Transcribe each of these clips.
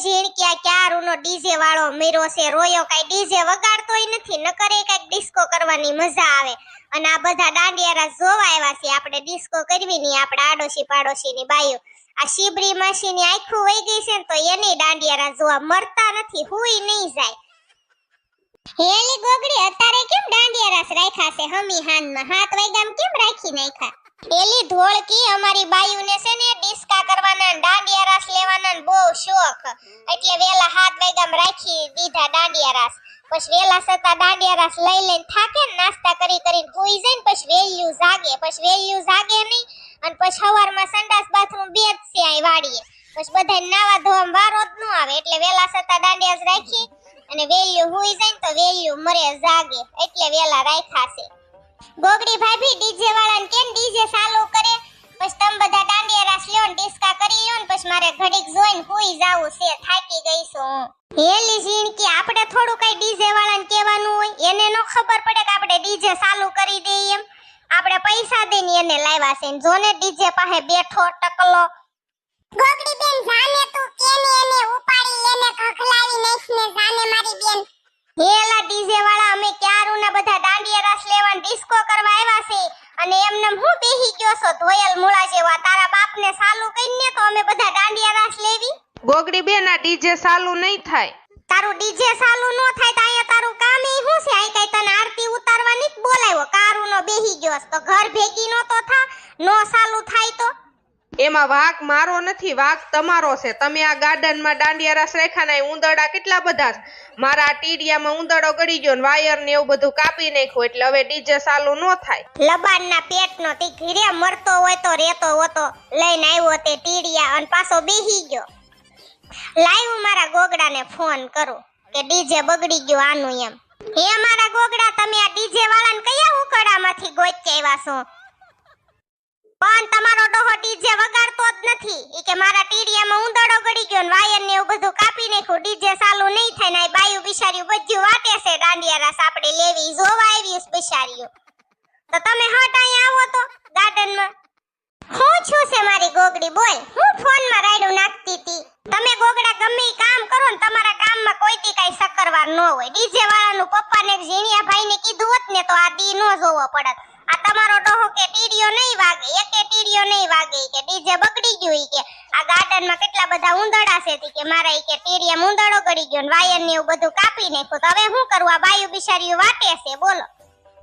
ઝીણક્યા ક્યારુનો DJ વાળો મેરો છે રોયો કાઈ ડીજે વગાડતોય નથી ન કરે કાઈ ડિસ્કો કરવાની મજા આવે અને આ બધા દાંડિયારા જોવા આવ્યા છે આપણે ડિસ્કો કરવી ની આપણે આડોશી પાડોશીની બાયો આ શીબરી માસીની આંખું વઈ ગઈ છે તો એની દાંડિયારા જોવા મરતા નથી હુઈ નહીં જાય હેલી ગોગડી અત્યારે કેમ દાંડિયારાસ રાખ્યા છે હમી હાનમાં 7 વાગ્યામાં કેમ રાખી નાખ્યા એલી ઢોળકી અમારી બાયુને છે ને ડિસ્કા કરવાના દાંડિયારાસ લેવાના બહુ શોખ એટલે વેલા 7 વાગ્યામાં રાખી દીધા દાંડિયારાસ પછી વેલા સતા દાંડિયારાસ લઈ લઈને થાકે ને નાસ્તા કરી કરીને હોઈ જાય ને પછી વેલ્યુ જાગે નહીં અને પછી સવારમાં સંડાસ બાથરૂમ બે જ છે આ વાડીએ પછી બધાય નાવા ધોવામાં વારો જ ન આવે એટલે વેલા સતા દાંડિયાસ રાખી અને વેલ્યુ હોઈ જાય ને તો વેલ્યુ મરે જાગે એટલે વેલા રાખ્યા છે ગોગડી ભાભી ડીજે વાળાને કેમ ડીજે ચાલુ કરે પછી તમે બધા દાંડિયારાસ લ્યો ને ડિસ્કા કરી લ્યો ને પછી મારે ઘડીક જોઈને હોઈ જાવું છે થાકી ગઈ છું હેલી ઝીણકી આપણે થોડું કઈ ડીજે વાળાને કહેવાનું હોય એને નો ખબર પડે કે આપણે ડીજે ચાલુ કરી દઈએ એમ આપણે પૈસા દઈને એને લાવ્યા છે ને જોને ડીજે પાસે બેઠો ટકલો ગોગડી બેન જાને તું કેને એને ઉપાડી એને ખખલાવી નાખને જાને મારી બેન હેલા ડીજે વાળા અમે ક્યારુના બધા દાંડિયારાસ લેવા ડિસ્કો કરવા આવ્યા છે અને એમનેમ હું બેહી ગયો છો ધોયલ મૂળા જેવા તારા બાપને ચાલુ કરીને તો અમે બધા દાંડિયારાસ લેવી ગોગડી બેન આ ડીજે ચાલુ નહીં થાય તારું ડીજે ચાલુ નો થાય તો અહીંયા તારું કામ ઈ હું છે આઈ કઈ તને આરતી ઉતારવાની જ બોલાવ્યો કારુનો બેહી ગયો તો ઘર ભેગી નો તો થા નો ચાલુ થાય તો એમાં વાક મારો નથી વાક તમારો છે તમે આ ગાર્ડનમાં દાંડિયારાસ રાખ્યાના ઉંદરડા કેટલા બધા છે મારા ટીડિયામાં ઉંદરડો ગળી ગયો ને વાયર ને એવું બધું કાપી નાખ્યું એટલે હવે ડીજે ચાલુ નો થાય લબાનના પેટનો તી ઘરે મરતો હોય તો રેતો હોતો લઈને આવ્યો તે ટીડિયા અને પાછો બેહી ગયો લાઈવ મારા ગોગડાને ફોન કરું કે ડીજે બગડી ગયો આનું એમ હે મારા ગોગડા તમે આ ડીજે વાળાને કયા ઉકડામાંથી ગોચ્યા છો પણ તમારો ડોહો ડીજે વગાડતો જ નથી ઈ કે મારા ટીડિયામાં ઉંદરડો ગળી ગયો ને વાયર ને એવું બધું કાપી નાખ્યું ડીજે ચાલુ નહીં થાય ને બાયુ બિચારીઓ બધું વાટે છે દાંડિયારાસ આપણે લેવી જોવા આવી બિચારીઓ તો તમે હટ અહીંયા આવો તો ગાર્ડનમાં હું છું છે મારી ગોગડી બોલ હું ફોનમાં રાયડું નાખતી હતી તમે ગોગડા ગમે ઈ કામ કરો ને તમારા કામમાં કોઈ દી કાઈ સકરવાર ન હોય ડીજે વાળાનું પપ્પાને ઝીણિયા ભાઈને કીધું હોત ને તો આ દી નો જોવો પડત આ તમારો ડોહો કે ટીડિયો નહીં વાગે એકે ટીડિયો નહીં વાગે કે ડીજે બગડી ગયું ઈ કે આ ગાર્ડનમાં કેટલા બધા ઉંદરડા છે તી કે મારા ઈ કે ટીડિયામાં ઉંદરડો ગળી ગયો ને વાયર ને એવું બધું કાપી નાખ્યું તો હવે શું કરવું આ બાયુ બિચારીઓ વાટે છે બોલો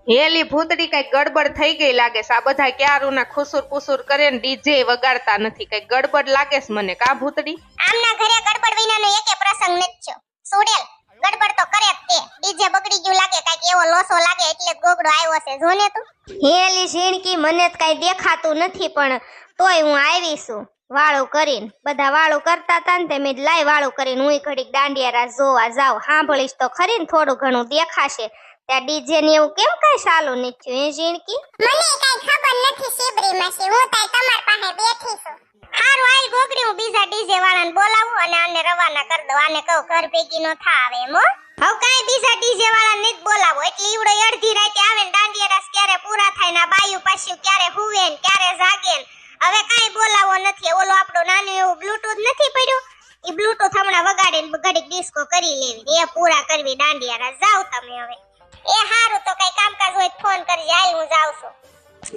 હેલી ભૂતડી કઈ ગડબડ થઈ ગઈ લાગે છે આ બધા ક્યારુના ખુસુર પુસુર કરે ને ડીજે વગાડતા નથી કઈ ગડબડ લાગે છે મને કા ભૂતડી આમના ઘરે ગડબડ વિનાનો એકે પ્રસંગ નથી છો સોડેલ ગડબડ તો કરે જ તે ડીજે બગડી ગયું લાગે કાઈક એવો લોસો લાગે એટલે ગોગડો આવ્યો છે જોને તું હેલી ઝીણકી મને જ કાઈ દેખાતું નથી પણ તોય હું આવી છું વાળું કરીને બધા વાળું કરતા હતા ને તે મેં લાઈ વાળું કરીને હું ઘડીક દાંડિયારાસ જોવા જાવ સાંભળીશ તો ખરી ને થોડું ઘણું દેખાશે ત્યાં ડીજે ને એવું કેમ કઈ ચાલુ નથી થયું હે ઝીણકી મને કઈ ખબર નથી શીબરી માસી હું તાઈ તમાર પાસે બેઠી છું હારું આઈ ગોગડી હું બીજા ડીજે વાળાને બોલાવું અને આને રવાના કરી દઉં આને કહું ઘર ભેગી નો થા આવે એમ હો હવે કાઈ બીજા ડીજે વાળાને જ બોલાવો એટલે ઈવડો અડધી રાતે આવે ને દાંડિયારાસ ક્યારે પૂરા થાય ને બાયુ પાછું ક્યારે હુવે ને ક્યારે જાગે ને હવે કાઈ બોલાવો નથી ઓલો આપણો નાનું એવું બ્લૂટૂથ નથી પડ્યું ઈ બ્લૂટૂથ હમણાં વગાડીને ઘડીક ડિસ્કો કરી લેવી એ પૂરા કરવી દાંડિયારાસ જાવ તમે હવે એ હારું તો કઈ કામકાજ હોય ફોન કરી હાલ હું જાવ છું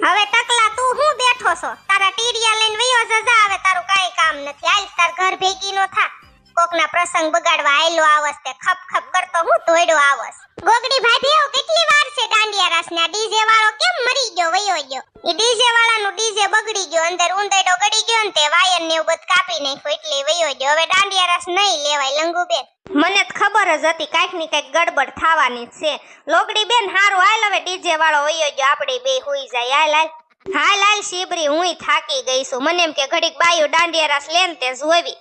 હવે ટકલા તું હું બેઠો છો તારા ટીડિયા લઈને વયો જજા આવે તારું કાઈ કામ નથી હાલ તાર ઘર ભેગી નો થા કોકના પ્રસંગ બગાડવા આયલો આવસ તે ખપ ખપ કરતો હું ધોડ્યો આવસ ગોગડી ભાભી આવ કેટલી વાર છે દાંડિયારાસ ના ડીજે વાળો કેમ મરી ગયો વયો ગયો ઈ ડીજે વાળાનું ડીજે બગડી ગયો અંદર ઉંદરડો ગડી ગયો ને તે વાયર ને એવું બધું કાપી નાખ્યું એટલે વયો ગયો હવે દાંડિયારાસ નહીં લેવાય લંગુબેન મને જ ખબર જ હતી કાઈક ની કાઈક ગડબડ થવાની છે લોગડી બેન હારું હાલ હવે ડીજે વાળો વયો ગયો આપણે બે હુઈ જાય હાલ હાલ શીબરી હુંય થાકી ગઈ છું મને એમ કે ઘડીક બાયુ દાંડિયારાસ લેન તે જોવી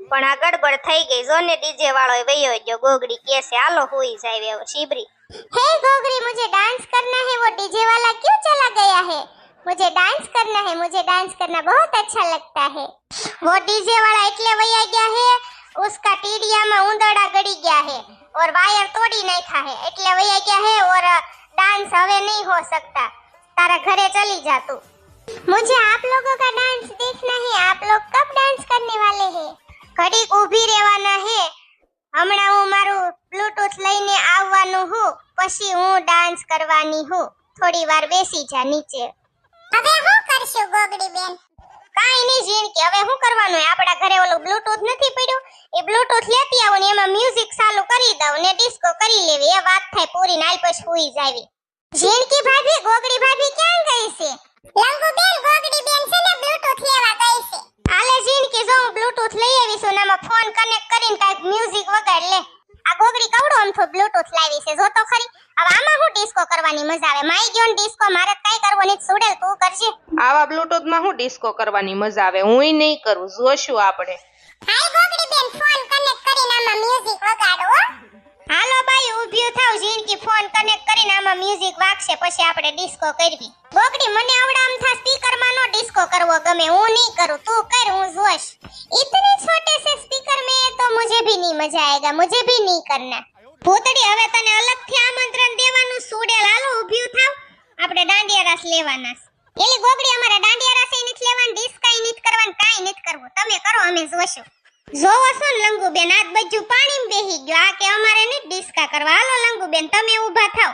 પણ આ ગડબડ થઈ ગઈ જોને ડીજે વાળો વયો ગયો ગોગડી કેસે હાલો હુઈ જાય હવે શીબરી हे गोगरी मुझे डांस करना है वो डीजे वाला क्यों चला गया है मुझे डांस करना बहुत अच्छा लगता है वो डीजे वाला એટલે વયા ગયા है उसका टीडियाમાં ઉંદરડા ગડી ગયા है और वायर तोड़ी नाखा है એટલે વયા ગયા है और डांस હવે नहीं हो सकता तारा घरे चली जा तू मुझे आप लोगों का डांस देखना है आप लोग कब डांस करने वाले हैं घड़ी ऊभी रहवाना है પછી હું ડાન્સ કરવાની હું. થોડી વાર બેસી જા નીચે. હવે હું કરશું ગોગડી બેન? કાઈ નહીં ઝીણકી, હવે શું કરવાનું હે? આપડા ઘરે ઓલું બ્લૂટૂથ નથી પડ્યું, એ બ્લૂટૂથ લેતી આવું ને એમાં મ્યુઝિક ચાલુ કરી દઉં ને ડિસ્કો કરી લેવી. એ વાત થાય પૂરી, નાલ પછી હુઈ જાવી. ઝીણકી ભાભી, ગોગડી ભાભી ક્યાં ગઈ છે? લંગુ બેન, ગોગડી બેન છે ને બ્લૂટૂથ લેવા ગઈ છે. હાલે ઝીણકી, જો હું બ્લૂટૂથ લઈ આવી છું ને આમાં ફોન કનેક્ટ કરીને કાંઈક મ્યુઝિક વગાડ લે. આ ગોગડી કવડો આમથો બ્લૂટૂથ લાવી છે, જો તો ખરી. હવે આમાં હું ડિસ્કો કરવાની મજા આવે? માઈ ગયો ને ડિસ્કો, મારે કાઈ કરવો નહીં. સુડેલ તું કરજે. આવા બ્લૂટૂથ માં હું ડિસ્કો કરવાની મજા આવે? હુંય નહીં કરું, જોશું આપણે. હાય ગોગડી બેન, ફોન કનેક્ટ કરીને આમાં મ્યુઝિક વગાડો હો. હાલો બાઈ, ઊભી થાવ. ઝીણકી ફોન કનેક્ટ કરીને આમાં મ્યુઝિક વાગશે, પછી આપણે ડિસ્કો કરવી. ગોગડી, મને આવડા આમથા સ્પીકર માં નો ડિસ્કો કરવો ગમે, હું નહીં કરું. તું કર, હું જોશ. इतने छोटे से स्पीकर में तो मुझे भी नहीं मजा आएगा, मुझे भी नहीं करना. ભૂતડી, હવે તને અલગથી આમંત્રણ દેવાનું. સુડેલ, હાલો ઊભી થાવ, આપણે દાંડિયા રાસ લેવાના છે. એલી ગોગડી, અમારે દાંડિયા રાસ નથી લેવાનું, ડિસ્કાઈ નથી કરવાનું, કાઈ નથી કરવું. તમે કરો, અમે જોશું. જોવો છો ને લંગુબેન, આજ બધું પાણીમાં બેહી ગયો. આ કે અમારે નથી ડિસ્કા કરવા. હાલો લંગુબેન, તમે ઊભા થાવ.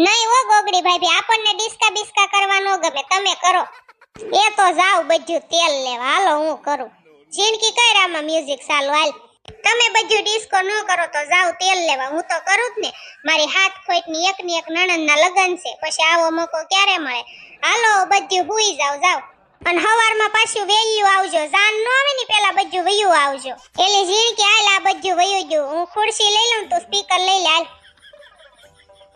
નહીં હો ગોગડી ભાભી, આપણને ડિસ્કા બિસ્કા કરવા ન ગમે, તમે કરો. એ તો જાવ બધું તેલ લેવા. હાલો હું કરું. ઝીણકી કર આમાં મ્યુઝિક ચાલુ. હાલ, તમે બધું ડિસ્કો ન કરો તો જાવ તેલ લેવા. હું તો કરું જ ને. મારી હાથ ખોટની એકની એક નણંદના લગન છે, પછી આવો મોકો ક્યારે મળે? હાલો બધું હુઈ જાવ. જાવ, અને હવારમાં પાછું વેલ્યું આવજો. જાન ન આવે ને પેલા બધું વયું આવજો. એલી ઝીણકી, હાલ આ બધું વયું ગયું. હું ખુરશી લઈ લઉં, તું સ્પીકર લઈ લે. હાલ,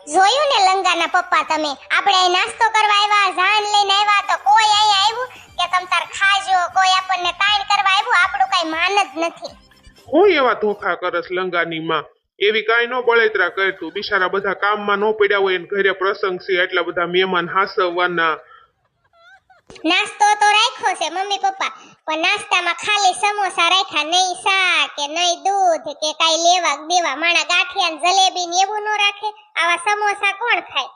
જોયું ને લંગાના પપ્પા, તમે આપણે અહીં નાસ્તો કરવા આવ્યા, જાન લઈને આવ્યા, તો કોઈ અહીંયા આવ્યું કે તમ તાર ખાજો? કોઈ આપણને તાણ કરવા આવ્યું? આપણું કઈ માન જ નથી. હું એવા ધોખા કરસ લંગાની માં? એવી કાંઈ નો બળેતરા કરતું. બિચારા બધા કામમાં નો પડ્યા હોય ને ઘરે પ્રસંગ છે, એટલા બધા મહેમાન હાસવવાના. નાસ્તો તો રાખ્યો છે મમ્મી પપ્પા, પણ નાસ્તામાં ખાલી સમોસા રાખ્યા, નહીં શાક કે નહીં દૂધ કે કાઈ લેવા દેવા. માણા ગાંઠિયા ને જલેબી ને એવું નો રાખે? આવા સમોસા કોણ ખાય?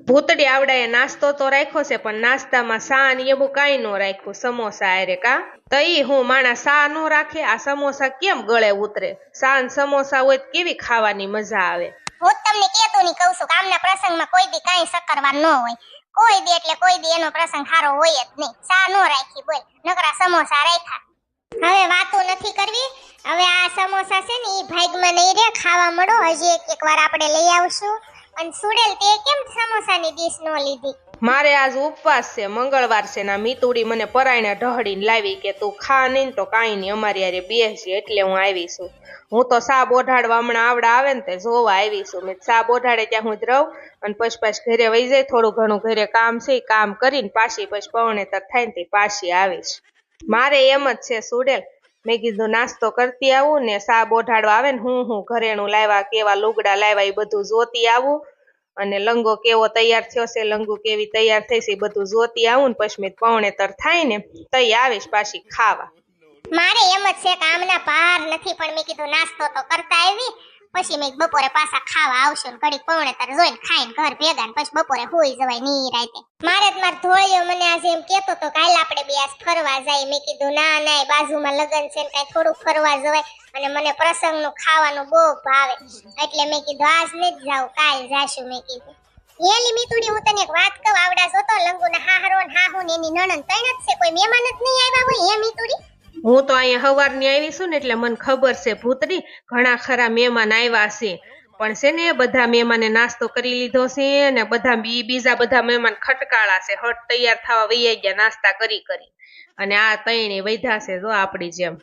ભૂતડી, આવડાએ નાસ્તો તો રાખ્યો છે, પણ નાસ્તામાં સા ને એવું કાંઈ નો રાખ્યું. સમોસા આરે કા તઈ હું માણા સા નો રાખે? આ સમોસા કેમ ગળે ઉતરે? સા ને સમોસા હોય તો કેવી ખાવાની મજા આવે? હું તમને કેતો નહીં કહું છું, કામના પ્રસંગમાં કોઈ દી કાઈ સકરવા ન હોય. કોઈ દી એટલે કોઈ દી એનો પ્રસંગ સારો હોય જ નહીં. સા નો રાખી, બોલ, નકરા સમોસા રાખ્યા. હવે વાતો નથી કરવી. હવે આ સમોસા છે ને ઈ ભાગમાં નહીં રે, ખાવા મળો. હજી એક વાર આપણે લઈ આવશું. અને સુડેલ, તે કેમ સમોસાની ડીશ નો લીધી? મારે આજ ઉપવાસ છે, મંગળવાર છે. ના મીતુડી મને પરાયણે ઢહડીને લાવી કે તું ખા નહીં તો કાંઈ નહીં, અમારી યારે બેસજે, એટલે હું આવી છું. હું તો સા બોઢાડવા હમણાં આવડા આવે ને તે જોવા આવી છું. મેં સા બોઢાડે ત્યાં હું જ રહું, અને પછી ઘરે વહી જાય. થોડું ઘણું ઘરે કામ છે, કામ કરીને પાછી પછી પવણેતર થાય ને તે પાછી આવીશ. મારે એમ જ છે સુડેલ. મેં કીધું નાસ્તો કરતી આવું ને સા બોઢાડવા આવે ને હું ઘરેણું લાવ્યા, કેવા લુગડા લાવ્યા, એ બધું જોતી આવું. અને લંગો કેવો તૈયાર થયો છે, લંગુ કેવી તૈયાર થઈ છે, બધું જોતી આવું ને પછી મેં પવણેતર થાય ને તઈ આવીશ પાછી ખાવા. મારે એમ જ છે, કામના પાર નથી, પણ મેં કીધું નાસ્તો તો કરતા આવી, પછી મેં બપોરે પાછા ખાવા આવશું. ઘડીક પવણેતર જોઈને ખાઈને ઘર ભેગા ને પછી બપોરે હોઈ જવાય નિરાંતે. મારે જ માર ધોળિયો મને આજે એમ કેતો તો કાલ આપણે બે આજ ફરવા જાય. મેં કીધું ના ના, બાજુમાં લગન છે ને કાંઈ થોડુંક ફરવા જવાય, અને મને પ્રસંગનું ખાવાનું બહુ ભાવે, એટલે મેં કીધું આજ નથી જાવ, કાલ જાશું. મેં કીધું એલી મીતુડી, હું તને એક વાત કહું. આવડા જોતો લંગુના હાહરો ને હાહુ ને એની નણંદ ત્રણ જ છે, કોઈ મહેમાન જ નહીં આવ્યા હોય? એ મીતુડી, હું તો અહીંયા હવારની આવી છું ને એટલે મને ખબર છે ભૂતડી, ઘણા ખરા મહેમાન આવ્યા છે. પણ છે ને બધા મહેમાને નાસ્તો કરી લીધો છે, ને બધા બીજા બધા મહેમાન ખટકાળા છે, હટ તૈયાર થવા વૈયા ગયા નાસ્તા કરી અને આ તૈણી વૈધા છે જો આપણી જેમ.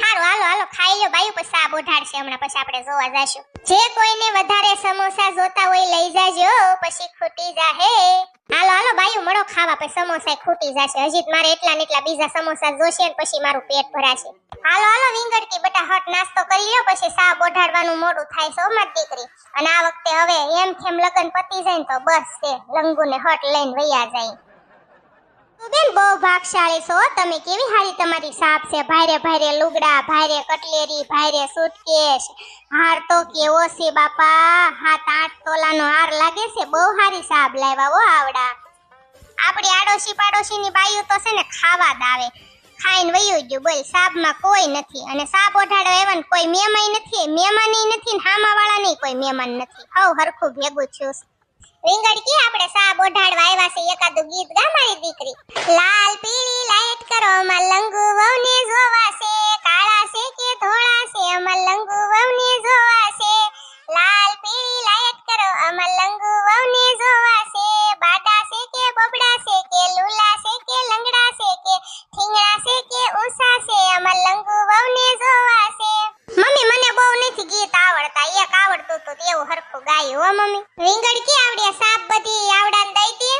હારું, હાલો હાલો ખાઈ લો બાયું, પછી આ બોઢાડશે હમણાં, પછી આપણે જોવા જાશું. જે કોઈને વધારે સમોસા જોતા હોય લઈ જાજો, પછી ખૂટી જાહે. હાલો હાલો બાયું, મળો ખાવા, પછી સમોસા ખૂટી જશે. હજી મારે એટલા ને એટલા બીજા સમોસા જોશે ને પછી મારું પેટ ભરાશે. હાલો હાલો વિંગડકી બેટા, હટ નાસ્તો કરી લ્યો, પછી સા બોઢાડવાનું મોડું થાય છે મારી દીકરી. અને આ વખતે હવે એમ કેમ લગન પતી જાય ને તો બસ છે, લંગુને હટ લઈને વૈયા જાય. બેન બહુ ભાગશાળી છો તમે, કેવી હારી તમારી સાપ છે. ભારે ભારે લુગડા, ભારે કટલેરી, ભારે સુટકેસ, હાર તો કેવો છે બાપા, 7-8 તોલાનો હાર લાગે છે. બહુ હારી સાબ લાવ્યા હો આવડા. આપણી આડોશી પાડોશીની બાઈઓ તો છે ને ખાવા જ આવે, ખાઈને વયું ગયું બોલ સાબમાં કોઈ નથી અને સાબ ઓઢાડો એવન કોઈ મહેમાન નથી મહેમાની નથી ને હામાવાળા નહીં કોઈ મહેમાન નથી હવ હરખું ભેગું થયું રીંગણકી આપણે સાબ ઓઢાડવા આવ્યા છે એકાદું ગીત ગા મારી દીકરી લાલ પીળી લાઈટ કરો અમાર લંગુ વહુને જોવા છે કાળા છે કે ધોળા છે અમાર લંગુ વહુને જોવા છે લાલ પીળી લાઈટ કરો અમાર લંગુ વહુને જોવા છે બાડા છે કે બબડા છે કે લુલા છે કે લંગડા છે કે ઠીંગણા છે કે ઊંસા છે અમાર લંગુ વહુને જોવા છે મમ્મી મને બહુ નથી ગીત આવડતા એક આવડતું તો તેવું હરખું ગાયું હો મમ્મી રીંગણકી આવડે સાપ બધી આવડાને દઈ દે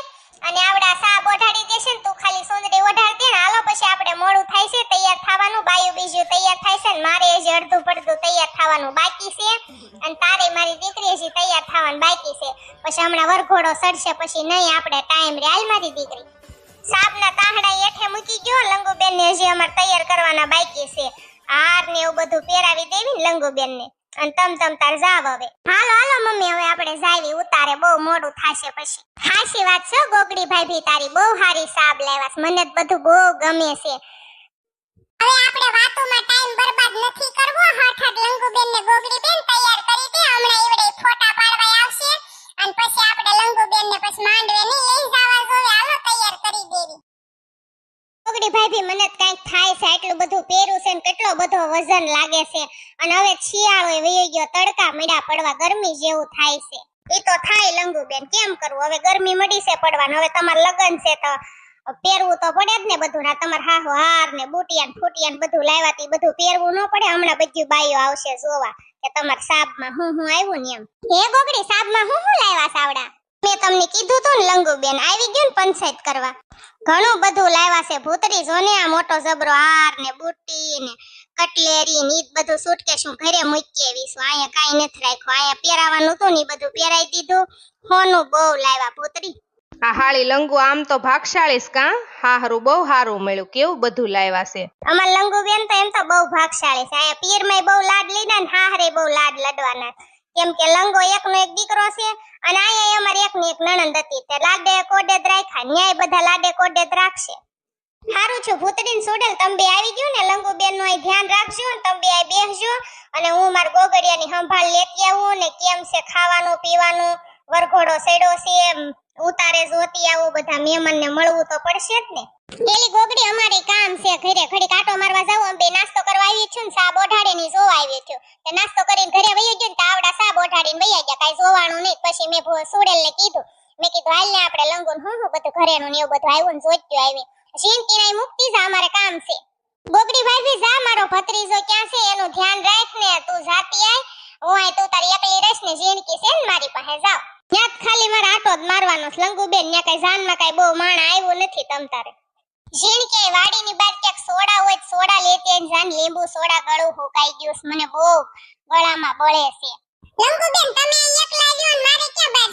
અને આવડા સાપ ઓઢાડી દેશે ને તું ખાલી સુંદરી ઓઢાડ દે ને હાલો પછી આપણે મોડું થાય છે તૈયાર થવાનું બાયું બીજું તૈયાર થાય છે ને મારે હજી અડધું પડધું તૈયાર થવાનું બાકી છે અને તારે મારી દીકરી હજી તૈયાર થવાનું બાકી છે પછી હમણાં વરઘોડો સડશે પછી નહીં આપણે ટાઈમ રે હાલ મારી દીકરી સાપના તાહડા એઠે મૂકી ગયો લંગુબેન ને હજી અમાર તૈયાર કરવાના બાકી છે હાર ને એવું બધું પહેરાવી દેવી ને લંગુબેન ને અને તમ તાર જાવ હવે હાલો હાલો મમ્મી હવે આપણે જાવી ઉતારે બહુ મોડું થાશે પછી હાસી વાત છે ગોગડી ભાભી તારી બહુ હારી સાબ લાવ્યા છે મને બધું બહુ ગમે છે હવે આપણે વાતોમાં ટાઈમ બરબાદ નથી કરવો હઠાઠ લંગુબેન ને ગોગડી બેન તૈયાર કરી દે હમણાં એવડે ફોટા પાડવા આવશે અને પછી આપણે લંગુબેન ને પછી માંડવે નહીં લઈ જવા જોઈએ હાલો તૈયાર કરી દેવી ગોગડી ભાભી મને કંઈક થાય છે એટલું બધું પહેરું છે ને કેટલો બધો વજન લાગે છે અને હવે શિયાળો વયો ગયો તડકા મળ્યા પડવા ગરમી જેવું થાય છે ઈ તો થાય લંગુબેન કેમ કરવું હવે ગરમી મડી છે પડવાનું હવે તમાર લગન છે તો પહેરવું તો પડે જ ને બધું ના તમાર હાહો હાર ને બુટિયા ને ફૂટિયા ને બધું લાવ્યાતી બધું પહેરવું ન પડે હમણાં બધું બાઈઓ આવશે જોવા કે તમાર સાબમાં હું આવ્યું ને એમ હે ગોગડી સાબમાં હું લાવ્યા સાવડા મેં તમને કીધું તો ને લંગુબેન આવી ગયું ને પંચાયત કરવા ઘણું બધું લાવ્યા છે ભૂતરી જોને આ મોટો જબરો હાર ને બુટ્ટી ને કટલેરી ને ઈ બધું સુટકેસ હું ઘરે મૂકી આવીશું અહીંયા કાઈ નથી રાખ્યું અહીંયા પહેરાવાનું હતું ને બધું પહેરાઈ દીધું હોનું બહુ લાવ્યા ભૂતરી આ હાળી લંગુ આમ તો ભાગશાળી કા હારું બહુ હારું મળ્યું કેવું બધું લાવ્યા છે અમાર લંગુબેન તો એમ તો બહુ ભાગશાળી છે અહીંયા પીરમાંય બહુ લાડ લીધા ને હારે બહુ લાડ લડવાના કેમ કે લંગો એકનો એક દીકરો છે અને અહીંયા અમારે એકની એક નણંદ હતી તે લાડે કોડે જ રાખ્યા ન્યાય બધા લાડે કોડે જ રાખશે હારું છું ભૂતડીન સુડેલ તમે બે આવી ગયું ને લંગુબેન નું ધ્યાન રાખજો ને તમે બે આ બેસજો અને હું માર ગોગડિયાની સંભાળ લેતી આવું ને કેમ છે ખાવાનું પીવાનું વરઘોડો સેડો છે ઉતારે જોતી આવું બધા મહેમાનને મળવું તો પડશે જ ને પેલી ગોગડી અમારે કામ છે ઘરે ઘડી કાટો મારવા જાવ અમે બે નાસ્તો કરવા આવી છું ને સાબ ઓઢાડીને જોવા આવી છું તે નાસ્તો કરીને ઘરે વહી ગયો ને તાવડા સાબ ઓઢાડીને વહી ગયા કાઈ જોવાનું નહીં પછી મેં સુડેલને કીધું મેં કીધું હાલ ને આપણે લંગુન હું બધું ઘરેનું ને એવું બધું આવ્યું ને જોત્યું આવી જીનકીનાઈ મુક્તિ જા અમારે કામ છે ગોગડી ભાભી જા મારો ભત્રીજો ક્યાં છે એનું ધ્યાન રાખ ને તું જાતી આય હું આય તું તારી એકલી રહીશ ને જીનકી છે ને મારી પાસે જાવ ન્યાત ખાલી મારે આટો જ મારવાનો છે લંગુબેન ન્યા કઈ જાનમાં કઈ બહુ માણા આવ્યું નથી તમ તારે જીનકી વાડીની બાદ ક્યાંક સોડા હોય સોડા લેતી આઈને જાન લીંબુ સોડા ગળું હુકાઈ ગયું મને બહુ ગળામાં બળે છે લંગુબેન તમે એકલા રહ્યો ને મારે ક્યાં બહાર